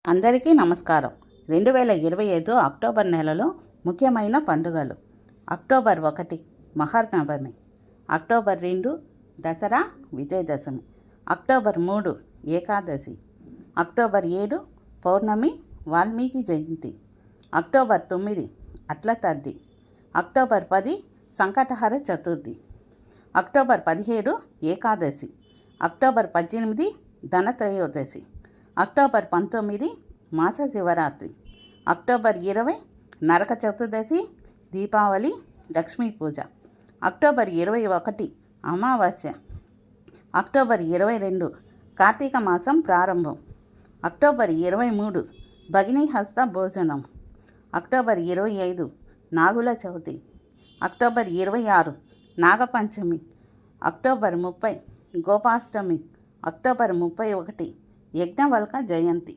అందరికీ నమస్కారం. 2025 అక్టోబర్ నెలలో ముఖ్యమైన పండుగలు. October 1 Mahanavami, October 2 Dasara Vijayadashami, October 3 Ekadashi, October 7 Pournami Valmiki Jayanti, October 9 Atla Taddi, October 10 Sankatahara Chaturthi, October 17 Ekadashi, October 18 Dhanatrayodashi, October 19 Masa Shivaratri, October 20 Naraka Chaturdashi, Deepavali, Lakshmi Puja, October 21 Amavasya, October 22 Karthika మాసం ప్రారంభం, October 23 Bhagini Hasta Bhojanam, October 25 Nagula Chavithi, October 26 Nagapanchami, October 30 Gopashtami, October 31 Yajnavalkya జయంతి.